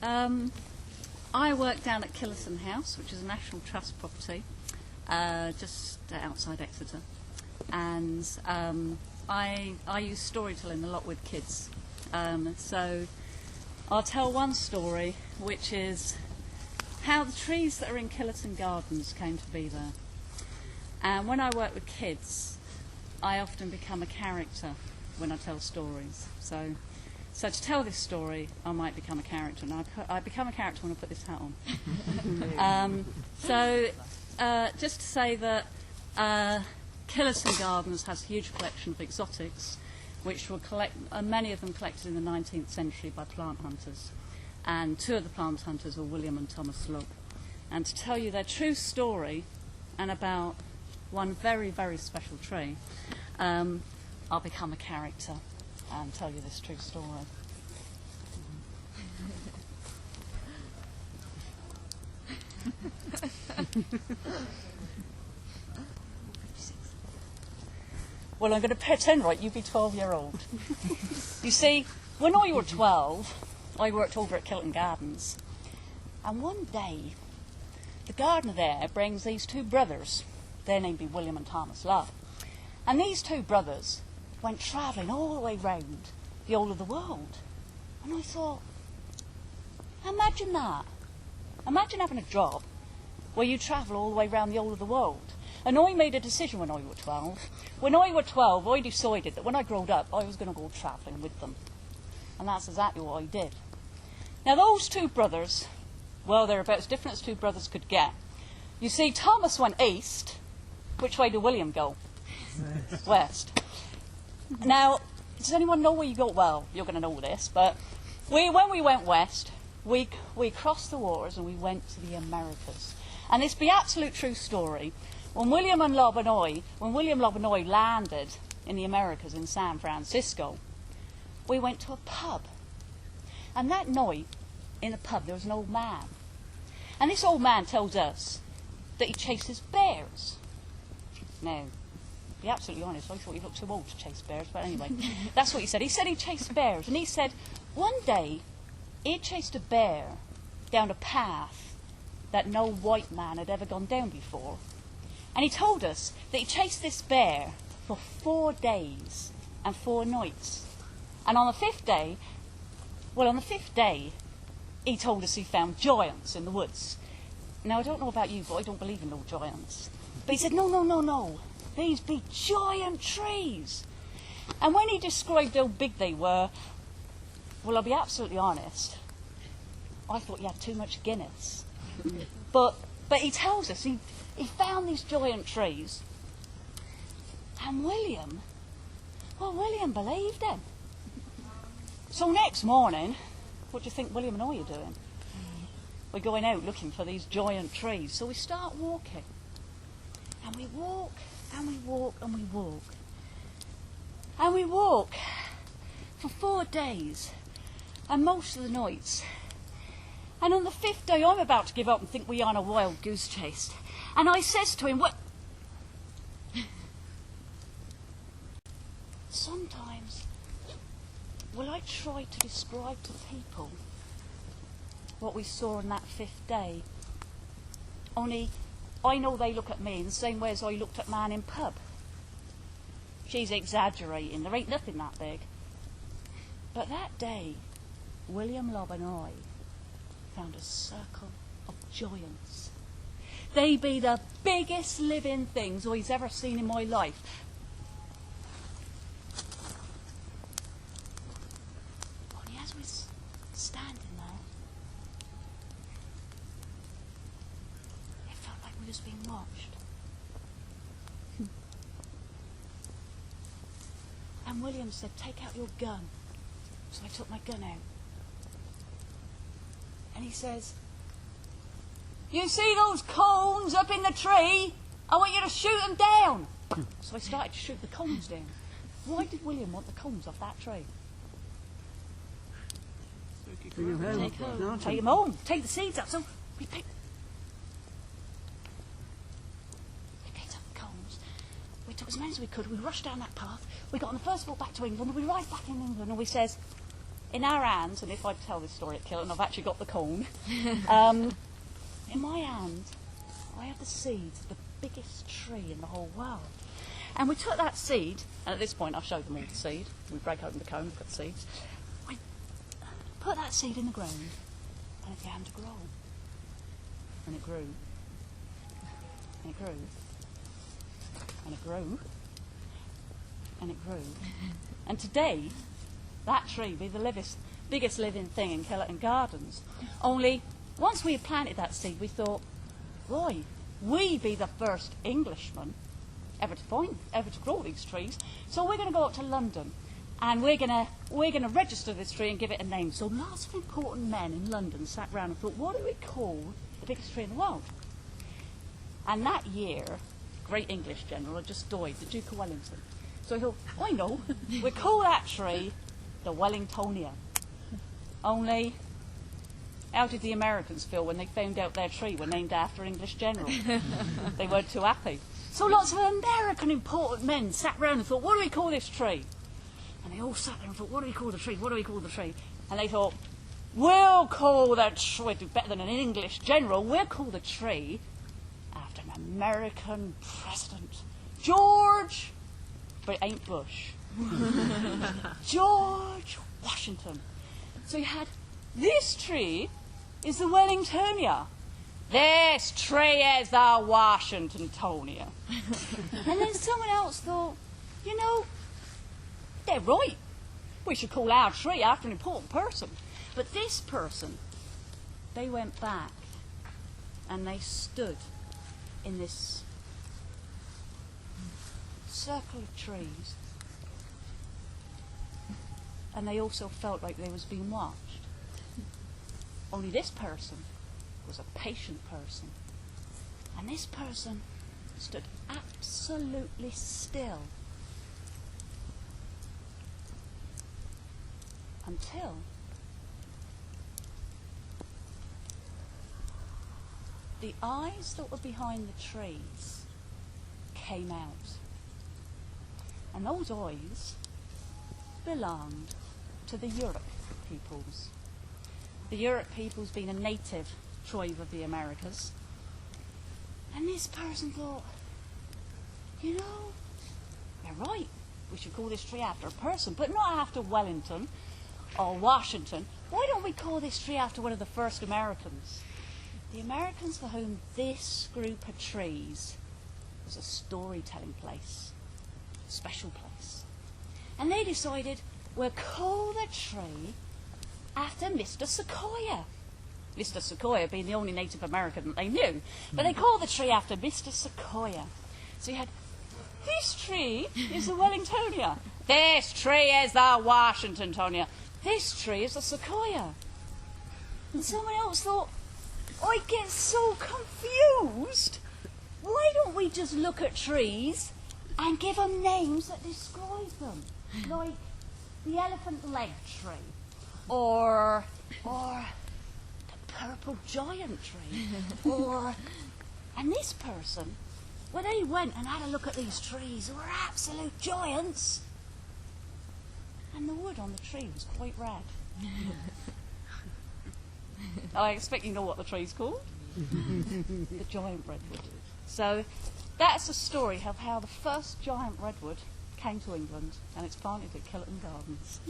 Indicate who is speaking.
Speaker 1: Right. I work down at Killerton House, which is a National Trust property, just outside Exeter. And I use storytelling a lot with kids. So I'll tell one story, which is how the trees that are in Killerton Gardens came to be there. And when I work with kids, I often become a character when I tell stories. So to tell this story, I might become a character, and I become a character when I put this hat on. Just to say that Killerton Gardens has a huge collection of exotics, which were many of them collected in the 19th century by plant hunters. And two of the plant hunters were William and Thomas Lubbe. And to tell you their true story, and about one very, very special tree, I'll become a character and tell you this true story. Well, I'm going to pretend, right, you be 12-year-old. You see, when I was 12, I worked over at Killerton Gardens. And one day, the gardener there brings these two brothers. Their name be William and Thomas Lubbe. And these two brothers went travelling all the way round the whole of the world. And I thought, imagine that. Imagine having a job where you travel all the way round the whole of the world. And I made a decision when I was 12. When I was 12, I decided that when I growed up, I was going to go travelling with them. And that's exactly what I did. Now, those two brothers, well, they're about as different as two brothers could get. You see, Thomas went east. Which way did William go? West. Now, does anyone know where you go? Well, you're going to know this, but when we went west, we crossed the waters and we went to the Americas. And this be absolute true story. When William Lubbe and I landed in the Americas in San Francisco, we went to a pub. And that night, in the pub, there was an old man. And this old man tells us that he chases bears. Now, to be absolutely honest, I thought he looked too old to chase bears, but anyway, that's what he said. He said he chased bears, and he said one day he chased a bear down a path that no white man had ever gone down before. And he told us that he chased this bear for 4 days and 4 nights. And on the fifth day, he told us he found giants in the woods. Now, I don't know about you, but I don't believe in no giants. But he said, no, these be giant trees. And when he described how big they were, well, I'll be absolutely honest, I thought he had too much Guinness. But he tells us he found these giant trees, and William believed him. So next morning, what do you think William and I are doing? We're going out looking for these giant trees. So we start walking. And we walk, and we walk, and we walk. And we walk for 4 days, and most of the nights. And on the 5th day, I'm about to give up and think we're on a wild goose chase. And I says to him, sometimes, I try to describe to people what we saw on that 5th day. Only, I know they look at me in the same way as I looked at man in pub. She's exaggerating. There ain't nothing that big. But that day, William Lubbe and I found a circle of giants. They be the biggest living things I've ever seen in my life. Only as we standing there, it felt like we was being watched. And William said, take out your gun. So I took my gun out. And he says, you see those cones up in the tree? I want you to shoot them down. So I started to shoot the cones down. Why did William want the cones off that tree? Take them home. Take the seeds out. So we picked up the cones. We took as many as we could. We rushed down that path. We got on the first boat back to England. And we arrived back in England and we says, in our hands, and if I tell this story at Kilton, I've actually got the cone. In my hand, I have the seeds of the biggest tree in the whole world. And we took that seed, and at this point I've showed them all the seed. We break open the cone, we've got seeds. I put that seed in the ground, and it began to grow. And it grew. And it grew. And it grew. And it grew. And today, that tree be the biggest living thing in Kilton Gardens. Only, once we had planted that seed, we thought, boy, we be the first Englishmen ever to grow these trees. So we're going to go up to London, and we're going to register this tree and give it a name. So lots of important men in London sat round and thought, what do we call the biggest tree in the world? And that year, great English general had just died, the Duke of Wellington. So he thought, I know, we call that tree the Wellingtonia. Only, how did the Americans feel when they found out their tree were named after English general? They weren't too happy. So lots of American important men sat round and thought, what do we call this tree? And they all sat there and thought, what do we call the tree? What do we call the tree? And they thought, we'll call the tree, we'll do better than an English general, we'll call the tree after an American president. George, but it ain't Bush. George Washington. So you had, this tree is the Wellingtonia. This tree is the Washingtonia. And then someone else thought, you know, they're right. We should call our tree after an important person. But this person, they went back and they stood in this circle of trees. And they also felt like they was being watched. Only this person was a patient person. And this person stood absolutely still until the eyes that were behind the trees came out. And those eyes belonged to the Europe peoples. The Europe peoples being a native tribe of the Americas. And this person thought, you know, they're right. We should call this tree after a person, but not after Wellington or Washington. Why don't we call this tree after one of the first Americans? The Americans for whom this group of trees was a storytelling place, a special place. And they decided, we'll call the tree after Mr. Sequoia. Mr. Sequoia being the only Native American that they knew. But they called the tree after Mr. Sequoia. So you had, this tree is the Wellingtonia. This tree is the Washingtonia. This tree is the Sequoia. And someone else thought, I get so confused. Why don't we just look at trees and give them names that describe them? Like the elephant leg tree, or the purple giant tree, and this person, when they went and had a look at these trees, they were absolute giants, and the wood on the tree was quite red. I expect you know what the tree's called. The giant redwood. So that's the story of how the first giant redwood came to England, and it's planted at Kilton Gardens.